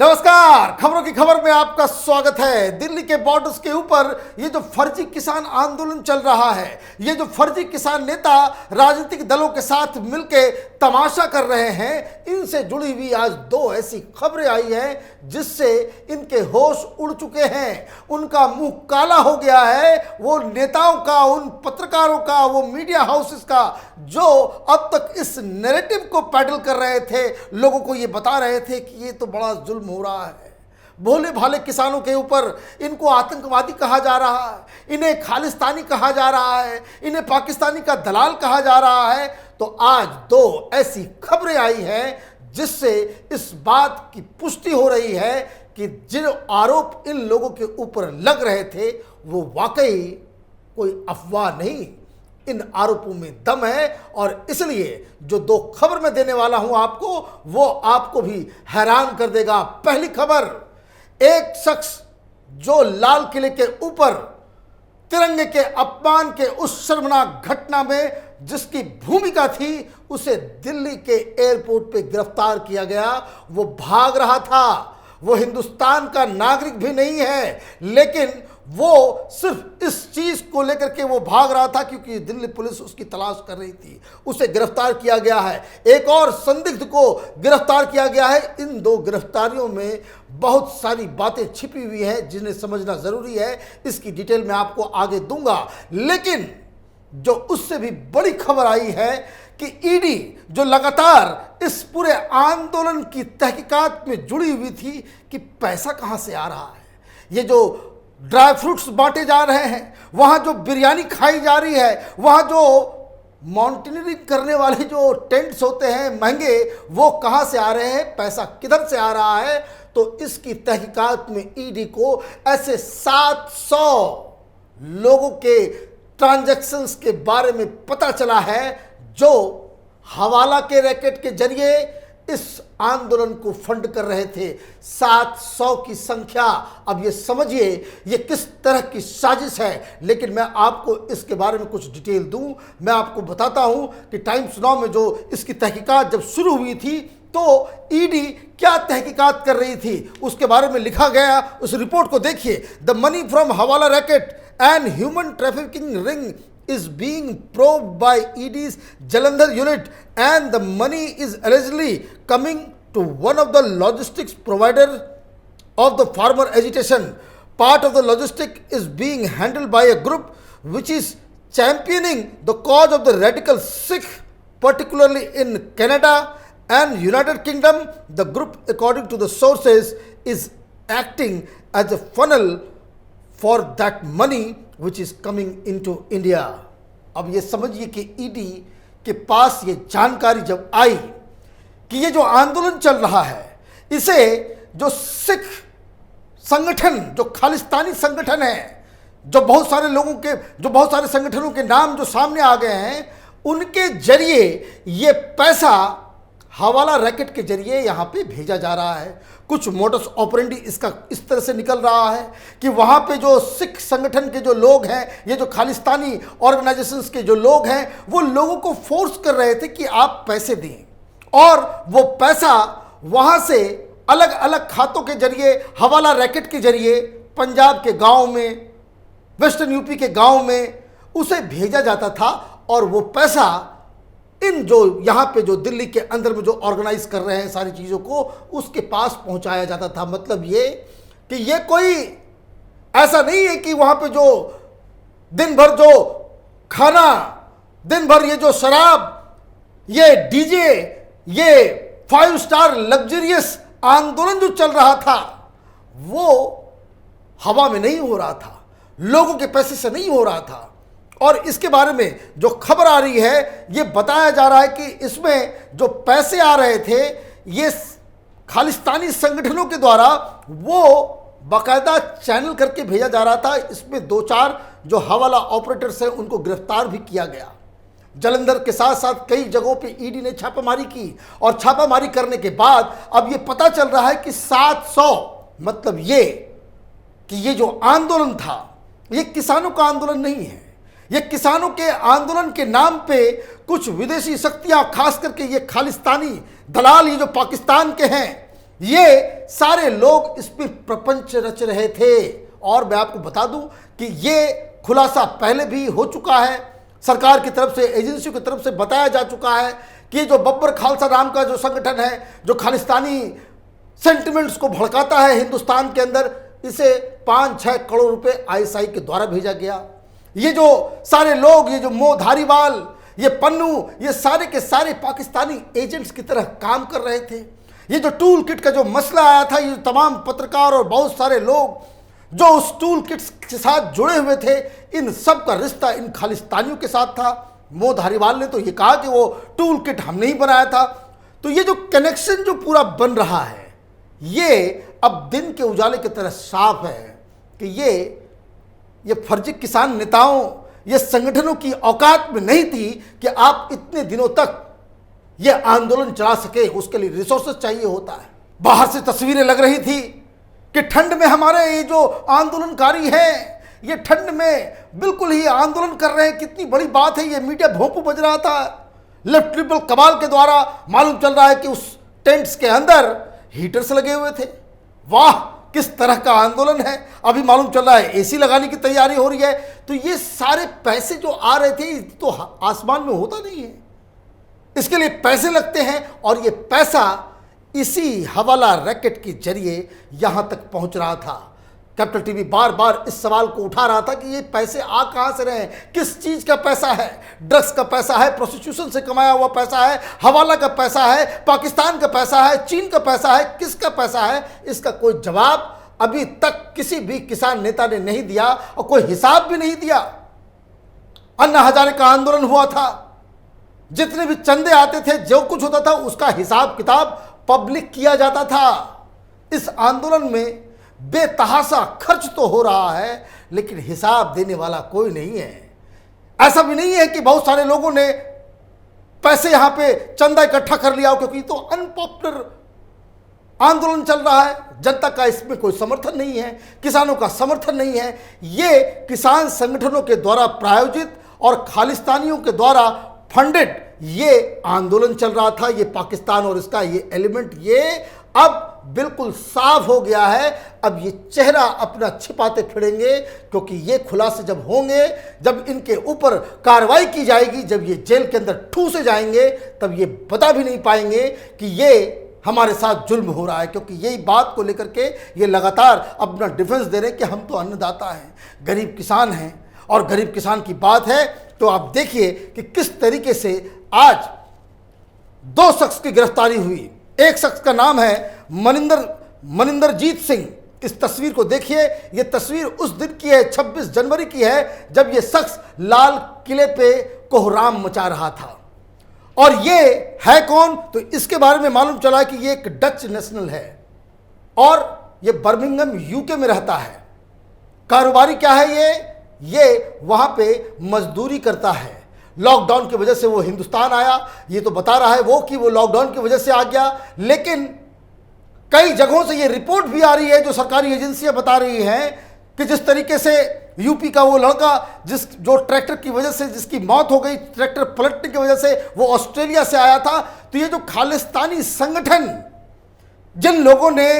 नमस्कार, खबरों की खबर में आपका स्वागत है। दिल्ली के बॉर्डर्स के ऊपर ये जो फर्जी किसान आंदोलन चल रहा है, ये जो फर्जी किसान नेता राजनीतिक दलों के साथ मिलकर तमाशा कर रहे हैं, इनसे जुड़ी हुई आज दो ऐसी खबरें आई हैं जिससे इनके होश उड़ चुके हैं। उनका मुंह काला हो गया है, वो नेताओं का, उन पत्रकारों का, वो मीडिया हाउसेस का जो अब तक इस नैरेटिव को पैडल कर रहे थे, लोगों को ये बता रहे थे कि ये तो बड़ा जुल्म हो रहा है। भोले भाले किसानों के ऊपर इनको आतंकवादी कहा जा रहा है, इन्हें खालिस्तानी कहा जा रहा है, इन्हें पाकिस्तानी का दलाल कहा जा रहा है। तो आज दो ऐसी खबरें आई हैं जिससे इस बात की पुष्टि हो रही है कि जिन आरोप इन लोगों के ऊपर लग रहे थे वो वाकई कोई अफवाह नहीं, इन आरोपों में दम है। और इसलिए जो दो खबर मैं देने वाला हूं आपको, वो आपको भी हैरान कर देगा। पहली खबर, एक शख्स जो लाल किले के ऊपर तिरंगे के अपमान के उस शर्मनाक घटना में जिसकी भूमिका थी, उसे दिल्ली के एयरपोर्ट पे गिरफ्तार किया गया। वो भाग रहा था, वो हिंदुस्तान का नागरिक भी नहीं है, लेकिन वो सिर्फ इस चीज को लेकर के वो भाग रहा था क्योंकि दिल्ली पुलिस उसकी तलाश कर रही थी। उसे गिरफ्तार किया गया है। एक और संदिग्ध को गिरफ्तार किया गया है। इन दो गिरफ्तारियों में बहुत सारी बातें छिपी हुई हैं जिन्हें समझना जरूरी है। इसकी डिटेल मैं आपको आगे दूंगा, लेकिन जो उससे भी बड़ी खबर आई है कि ईडी जो लगातार इस पूरे आंदोलन की तहकीकात में जुड़ी हुई थी कि पैसा कहां से आ रहा है, ये जो ड्राई फ्रूट्स बांटे जा रहे हैं, वहां जो बिरयानी खाई जा रही है, वहां जो माउंटेनियरिंग करने वाले जो टेंट्स होते हैं महंगे, वो कहां से आ रहे हैं, पैसा किधर से आ रहा है। तो इसकी तहकीकात में ईडी को ऐसे 700 लोगों के ट्रांजैक्शंस के बारे में पता चला है जो हवाला के रैकेट के जरिए इस आंदोलन को फंड कर रहे थे। 700 की संख्या। अब ये समझिए ये किस तरह की साजिश है। लेकिन मैं आपको इसके बारे में कुछ डिटेल दूं। मैं आपको बताता हूं कि टाइम्स नाउ में जो इसकी तहकीकात जब शुरू हुई थी तो ईडी क्या तहकीकात कर रही थी उसके बारे में लिखा गया। उस रिपोर्ट को देखिए। द मनी फ्रॉम हवाला racket and human trafficking ring is being probed by ED's Jalandhar unit, and the money is allegedly coming to one of the logistics provider of the farmer agitation. Part of the logistic is being handled by a group which is championing the cause of the radical Sikh, particularly in Canada and United Kingdom. The group, according to the sources, is acting as a funnel for that money which is coming into India. अब ये समझिए कि ED के पास ये जानकारी जब आई कि ये जो आंदोलन चल रहा है, इसे जो सिख संगठन, जो खालिस्तानी संगठन है, जो बहुत सारे संगठनों के नाम जो सामने आ गए हैं, उनके जरिए ये पैसा हवाला रैकेट के जरिए यहाँ पे भेजा जा रहा है। कुछ मोडस ऑपरेंडी इसका इस तरह से निकल रहा है कि वहाँ पे जो सिख संगठन के जो लोग हैं, ये जो खालिस्तानी ऑर्गेनाइजेशंस के जो लोग हैं, वो लोगों को फोर्स कर रहे थे कि आप पैसे दें, और वो पैसा वहाँ से अलग अलग खातों के जरिए, हवाला रैकेट के जरिए पंजाब के गाँव में, वेस्टर्न यूपी के गाँव में उसे भेजा जाता था। और वो पैसा इन जो यहाँ पे जो दिल्ली के अंदर में जो ऑर्गेनाइज कर रहे हैं सारी चीज़ों को, उसके पास पहुँचाया जाता था। मतलब ये कि ये कोई ऐसा नहीं है कि वहाँ पे जो दिन भर जो खाना, दिन भर ये जो शराब, ये डीजे, ये 5 स्टार लग्जरियस आंदोलन जो चल रहा था, वो हवा में नहीं हो रहा था, लोगों के पैसे से नहीं हो रहा था। और इसके बारे में जो खबर आ रही है, ये बताया जा रहा है कि इसमें जो पैसे आ रहे थे, ये खालिस्तानी संगठनों के द्वारा वो बाकायदा चैनल करके भेजा जा रहा था। इसमें 2-4 जो हवाला ऑपरेटर्स हैं उनको गिरफ्तार भी किया गया। जलंधर के साथ साथ कई जगहों पे ईडी ने छापामारी की, और छापामारी करने के बाद अब ये पता चल रहा है कि 700, मतलब ये कि ये जो आंदोलन था, ये किसानों का आंदोलन नहीं है। ये किसानों के आंदोलन के नाम पे कुछ विदेशी शक्तियां, खास करके ये खालिस्तानी दलाल, ये जो पाकिस्तान के हैं, ये सारे लोग इस पर प्रपंच रच रहे थे। और मैं आपको बता दूं कि ये खुलासा पहले भी हो चुका है, सरकार की तरफ से, एजेंसियों की तरफ से बताया जा चुका है कि जो बब्बर खालसा नाम का जो संगठन है, जो खालिस्तानी सेंटिमेंट्स को भड़काता है हिंदुस्तान के अंदर, इसे 5-6 करोड़ रुपए आईएसआई के द्वारा भेजा गया। ये जो सारे लोग, ये जो मोह धारीवाल, ये पन्नू, ये सारे के सारे पाकिस्तानी एजेंट्स की तरह काम कर रहे थे। ये जो टूल किट का जो मसला आया था, ये तमाम पत्रकार और बहुत सारे लोग जो उस टूल किट के साथ जुड़े हुए थे, इन सब का रिश्ता इन खालिस्तानियों के साथ था। मोह धारीवाल ने तो ये कहा कि वो टूल किट हमने ही बनाया था। तो ये जो कनेक्शन जो पूरा बन रहा है, ये अब दिन के उजाले की तरह साफ है कि ये फर्जी किसान नेताओं, ये संगठनों की औकात में नहीं थी कि आप इतने दिनों तक ये आंदोलन चला सके। उसके लिए रिसोर्सेज चाहिए होता है। बाहर से तस्वीरें लग रही थी कि ठंड में हमारे ये जो आंदोलनकारी हैं, ये ठंड में बिल्कुल ही आंदोलन कर रहे हैं, कितनी बड़ी बात है। ये मीडिया भोंपू बज रहा था। लेफ्ट ट्रिपल कबाल के द्वारा मालूम चल रहा है कि उस टेंट्स के अंदर हीटर्स लगे हुए थे। वाह, किस तरह का आंदोलन है। अभी मालूम चल रहा है एसी लगाने की तैयारी हो रही है। तो ये सारे पैसे जो आ रहे थे, तो आसमान में होता नहीं है, इसके लिए पैसे लगते हैं। और ये पैसा इसी हवाला रैकेट के जरिए यहां तक पहुंच रहा था। कैपिटल टीवी बार बार इस सवाल को उठा रहा था कि ये पैसे आ कहां से रहे हैं, किस चीज का पैसा है। ड्रग्स का पैसा है, प्रोस्टिट्यूशन से कमाया हुआ पैसा है, हवाला का पैसा है, पाकिस्तान का पैसा है, चीन का पैसा है, किसका पैसा है। इसका कोई जवाब अभी तक किसी भी किसान नेता ने नहीं दिया और कोई हिसाब भी नहीं दिया। अन्ना हजारे का आंदोलन हुआ था, जितने भी चंदे आते थे, जो कुछ होता था, उसका हिसाब किताब पब्लिक किया जाता था। इस आंदोलन में बेतहाशा खर्च तो हो रहा है, लेकिन हिसाब देने वाला कोई नहीं है। ऐसा भी नहीं है कि बहुत सारे लोगों ने पैसे यहां पे चंदा इकट्ठा कर लिया हो, क्योंकि तो अनपॉपुलर आंदोलन चल रहा है। जनता का इसमें कोई समर्थन नहीं है, किसानों का समर्थन नहीं है। ये किसान संगठनों के द्वारा प्रायोजित और खालिस्तानियों के द्वारा फंडेड ये आंदोलन चल रहा था। ये पाकिस्तान और इसका ये एलिमेंट, ये अब बिल्कुल साफ हो गया है। अब ये चेहरा अपना छिपाते फिरेंगे, क्योंकि ये खुलासे जब होंगे, जब इनके ऊपर कार्रवाई की जाएगी, जब ये जेल के अंदर ठूसे जाएंगे, तब ये बता भी नहीं पाएंगे कि ये हमारे साथ जुल्म हो रहा है। क्योंकि यही बात को लेकर के ये लगातार अपना डिफेंस दे रहे हैं कि हम तो अन्नदाता हैं, गरीब किसान हैं। और गरीब किसान की बात है तो आप देखिए कि किस तरीके से आज 2 शख्स की गिरफ्तारी हुई। एक शख्स का नाम है मनिंदरजीत सिंह। इस तस्वीर को देखिए, ये तस्वीर उस दिन की है, 26 जनवरी की है, जब ये शख्स लाल किले पे कोहराम मचा रहा था। और ये है कौन, तो इसके बारे में मालूम चला कि ये एक डच नेशनल है और ये बर्मिंघम यूके में रहता है। कारोबारी क्या है, ये वहां पे मजदूरी करता है। लॉकडाउन की वजह से वो हिंदुस्तान आया, ये तो बता रहा है वो कि वो लॉकडाउन की वजह से आ गया। लेकिन कई जगहों से ये रिपोर्ट भी आ रही है, जो सरकारी एजेंसियां बता रही हैं कि जिस तरीके से यूपी का वो लड़का जो ट्रैक्टर की वजह से जिसकी मौत हो गई, ट्रैक्टर पलटने की वजह से, वो ऑस्ट्रेलिया से आया था। तो ये जो खालिस्तानी संगठन, जिन लोगों ने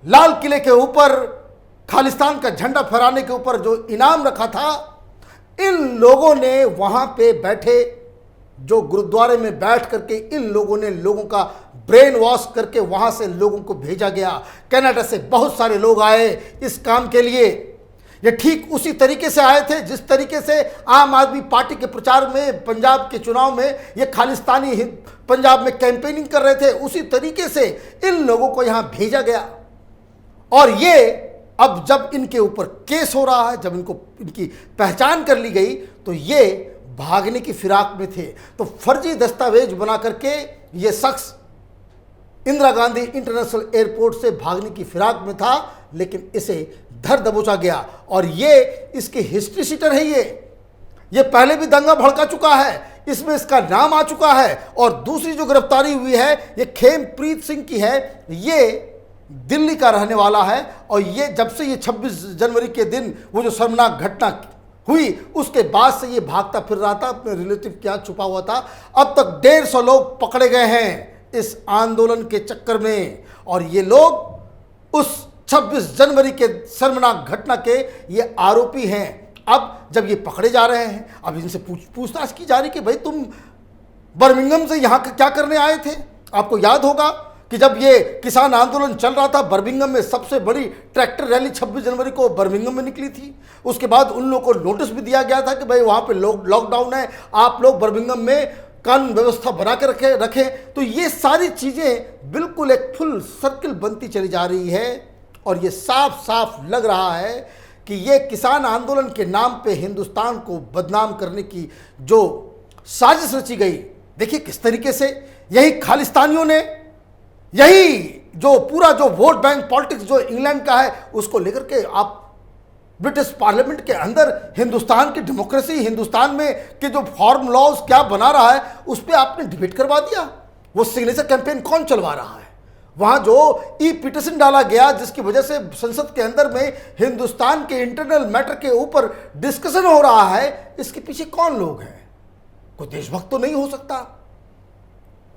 लाल किले के ऊपर खालिस्तान का झंडा फहराने के ऊपर जो इनाम रखा था, इन लोगों ने वहां पे बैठे, जो गुरुद्वारे में बैठ करके इन लोगों ने लोगों का ब्रेन वॉश करके वहां से लोगों को भेजा गया। कनाडा से बहुत सारे लोग आए इस काम के लिए। ये ठीक उसी तरीके से आए थे जिस तरीके से आम आदमी पार्टी के प्रचार में, पंजाब के चुनाव में ये खालिस्तानी पंजाब में कैंपेनिंग कर रहे थे, उसी तरीके से इन लोगों को यहां भेजा गया। और ये अब जब इनके ऊपर केस हो रहा है, जब इनकी पहचान कर ली गई, तो ये भागने की फिराक में थे। तो फर्जी दस्तावेज बना करके ये शख्स इंदिरा गांधी इंटरनेशनल एयरपोर्ट से भागने की फिराक में था, लेकिन इसे धर दबोचा गया। और ये इसकी हिस्ट्री शीटर है। ये पहले भी दंगा भड़का चुका है, इसमें इसका नाम आ चुका है। और दूसरी जो गिरफ्तारी हुई है, ये खेमप्रीत सिंह की है। ये दिल्ली का रहने वाला है। और ये जब से ये 26 जनवरी के दिन वो जो शर्मनाक घटना हुई, उसके बाद से ये भागता फिर रहा था, अपने रिलेटिव के यहाँ छुपा हुआ था। अब तक 150 लोग पकड़े गए हैं इस आंदोलन के चक्कर में, और ये लोग उस 26 जनवरी के शर्मनाक घटना के ये आरोपी हैं। अब जब ये पकड़े जा रहे हैं, अब इनसे पूछताछ की जा रही कि भाई तुम बर्मिंघम से यहाँ क्या करने आए थे। आपको याद होगा कि जब ये किसान आंदोलन चल रहा था, बर्मिंघम में सबसे बड़ी ट्रैक्टर रैली 26 जनवरी को बर्मिंघम में निकली थी। उसके बाद उन लोगों को नोटिस भी दिया गया था कि भाई वहाँ पे लॉकडाउन है, आप लोग बर्मिंघम में कानून व्यवस्था बना के रखें। तो ये सारी चीज़ें बिल्कुल एक फुल सर्किल बनती चली जा रही है, और ये साफ साफ लग रहा है कि ये किसान आंदोलन के नाम पे हिंदुस्तान को बदनाम करने की जो साजिश रची गई, देखिए किस तरीके से यही खालिस्तानियों ने, यही जो पूरा जो वोट बैंक पॉलिटिक्स जो इंग्लैंड का है, उसको लेकर के आप ब्रिटिश पार्लियामेंट के अंदर हिंदुस्तान की डेमोक्रेसी, हिंदुस्तान में के जो फॉर्म लॉज क्या बना रहा है, उस पर आपने डिबेट करवा दिया। वो सिग्नेचर कैंपेन कौन चलवा रहा है? वहां जो ई पिटीशन डाला गया, जिसकी वजह से संसद के अंदर में हिंदुस्तान के इंटरनल मैटर के ऊपर डिस्कशन हो रहा है, इसके पीछे कौन लोग हैं? कोई देशभक्त तो नहीं हो सकता,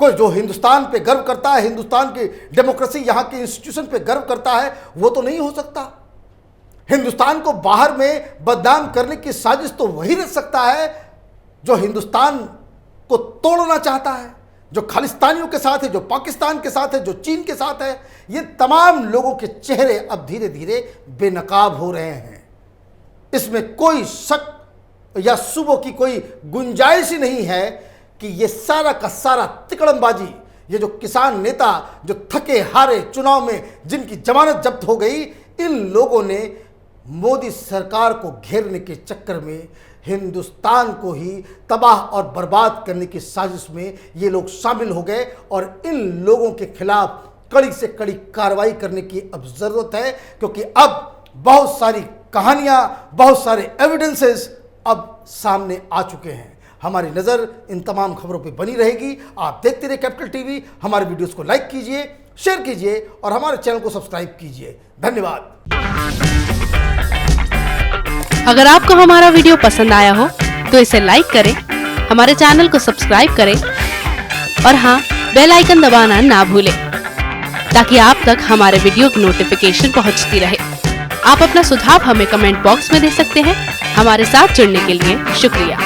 कोई जो हिंदुस्तान पे गर्व करता है, हिंदुस्तान की डेमोक्रेसी, यहाँ के इंस्टीट्यूशन पे गर्व करता है, वो तो नहीं हो सकता। हिंदुस्तान को बाहर में बदनाम करने की साजिश तो वही रच सकता है जो हिंदुस्तान को तोड़ना चाहता है, जो खालिस्तानियों के साथ है, जो पाकिस्तान के साथ है, जो चीन के साथ है। ये तमाम लोगों के चेहरे अब धीरे धीरे बेनकाब हो रहे हैं। इसमें कोई शक या सुबह की कोई गुंजाइश ही नहीं है कि ये सारा का सारा तिकड़मबाजी, ये जो किसान नेता जो थके हारे चुनाव में जिनकी जमानत जब्त हो गई, इन लोगों ने मोदी सरकार को घेरने के चक्कर में हिंदुस्तान को ही तबाह और बर्बाद करने की साजिश में ये लोग शामिल हो गए, और इन लोगों के खिलाफ कड़ी से कड़ी कार्रवाई करने की अब ज़रूरत है, क्योंकि अब बहुत सारी कहानियां, बहुत सारे एविडेंसेस अब सामने आ चुके हैं। हमारी नज़र इन तमाम खबरों पे बनी रहेगी। आप देखते रहिए कैपिटल टीवी। हमारे वीडियोस को लाइक कीजिए, शेयर कीजिए और हमारे चैनल को सब्सक्राइब कीजिए। धन्यवाद। अगर आपको हमारा वीडियो पसंद आया हो तो इसे लाइक करें, हमारे चैनल को सब्सक्राइब करें और हाँ, बेल आइकन दबाना ना भूलें ताकि आप तक हमारे वीडियो की नोटिफिकेशन पहुंचती रहे। आप अपना सुझाव हमें कमेंट बॉक्स में दे सकते हैं। हमारे साथ जुड़ने के लिए शुक्रिया।